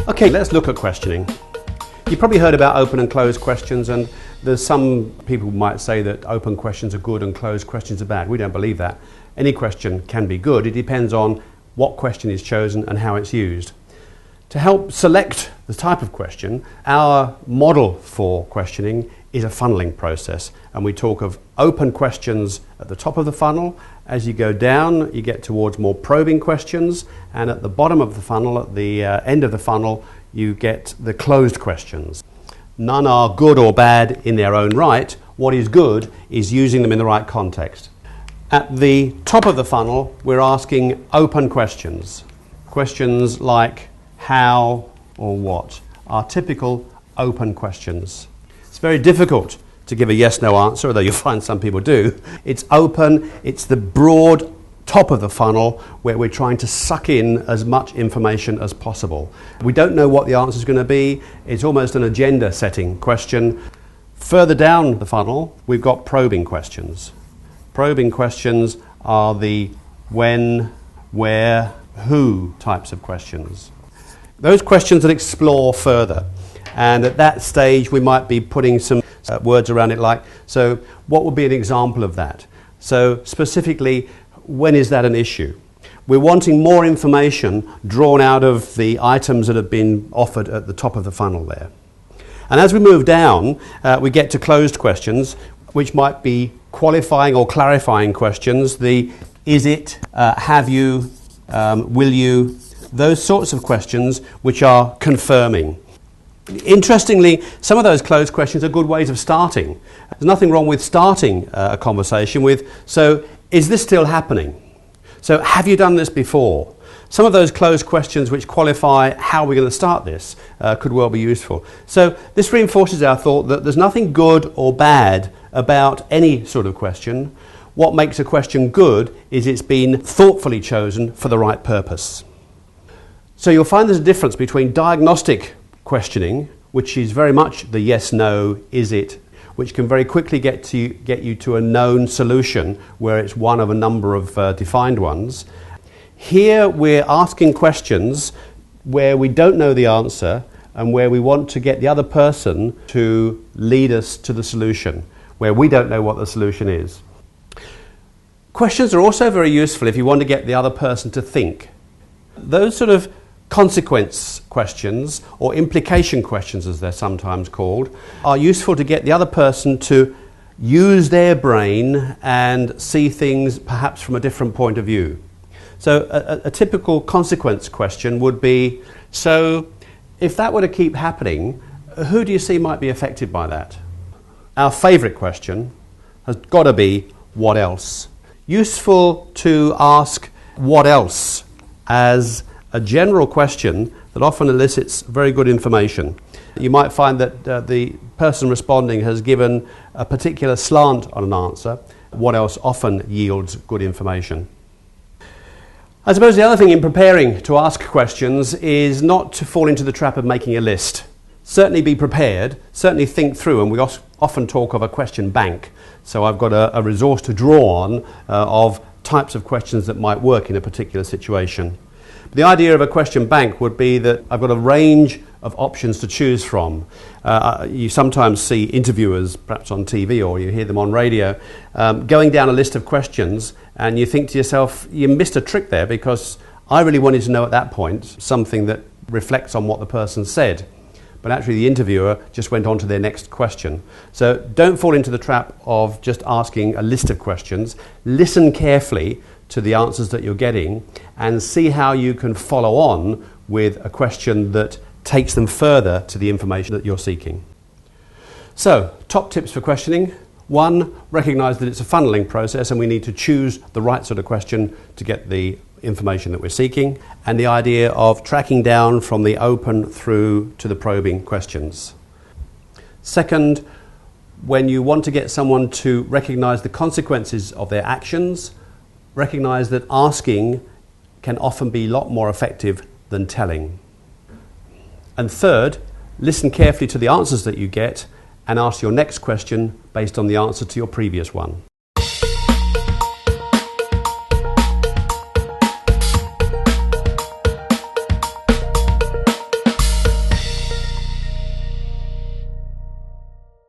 Okay, let's look at questioning. You've probably heard about open and closed questions, and there's some people might say that open questions are good and closed questions are bad. We don't believe that. Any question can be good. It depends on what question is chosen and how it's used. To help select the type of question, our model for questioning is a funneling process, and we talk of open questions at the top of the funnel. As you go down, you get towards more probing questions, and at the bottom of the funnel, at the end of the funnel, you get the closed questions. None are good or bad in their own right. What is good is using them in the right context. At the top of the funnel, we're asking open questions. Questions like how or what are typical open questions. It's very difficult to give a yes-no answer, although you'll find some people do. It's open, it's the broad top of the funnel where we're trying to suck in as much information as possible. We don't know what the answer is going to be. It's almost an agenda-setting question. Further down the funnel, we've got probing questions. Probing questions are the when, where, who types of questions. Those questions that explore further. And at that stage, we might be putting some words around it like, so what would be an example of that? So specifically, when is that an issue? We're wanting more information drawn out of the items that have been offered at the top of the funnel there. And as we move down, we get to closed questions, which might be qualifying or clarifying questions. The is it, have you, will you, those sorts of questions which are confirming. Interestingly, some of those closed questions are good ways of starting. There's nothing wrong with starting a conversation with, so is this still happening? So have you done this before? Some of those closed questions which qualify how we're going to start this could well be useful. So this reinforces our thought that there's nothing good or bad about any sort of question. What makes a question good is it's been thoughtfully chosen for the right purpose. So you'll find there's a difference between diagnostic questioning, which is very much the yes, no, is it, which can very quickly get you to a known solution where it's one of a number of defined ones. Here we're asking questions where we don't know the answer and where we want to get the other person to lead us to the solution, where we don't know what the solution is. Questions are also very useful if you want to get the other person to think. Those sort of consequence questions, or implication questions as they're sometimes called, are useful to get the other person to use their brain and see things perhaps from a different point of view. So a typical consequence question would be, so if that were to keep happening, who do you see might be affected by that? Our favourite question has got to be, what else? Useful to ask what else as a general question that often elicits very good information. You might find that the person responding has given a particular slant on an answer. What else often yields good information. I suppose the other thing in preparing to ask questions is not to fall into the trap of making a list. Certainly be prepared, certainly think through, and we often talk of a question bank. So I've got a resource to draw on of types of questions that might work in a particular situation. The idea of a question bank would be that I've got a range of options to choose from. You sometimes see interviewers, perhaps on TV or you hear them on radio, going down a list of questions, and you think to yourself, you missed a trick there because I really wanted to know at that point something that reflects on what the person said. But actually the interviewer just went on to their next question. So don't fall into the trap of just asking a list of questions. Listen carefully to the answers that you're getting and see how you can follow on with a question that takes them further to the information that you're seeking. So, top tips for questioning. 1, recognise that it's a funneling process and we need to choose the right sort of question to get the information that we're seeking, and the idea of tracking down from the open through to the probing questions. 2nd, when you want to get someone to recognise the consequences of their actions, recognise that asking can often be a lot more effective than telling. And 3rd, listen carefully to the answers that you get and ask your next question based on the answer to your previous one.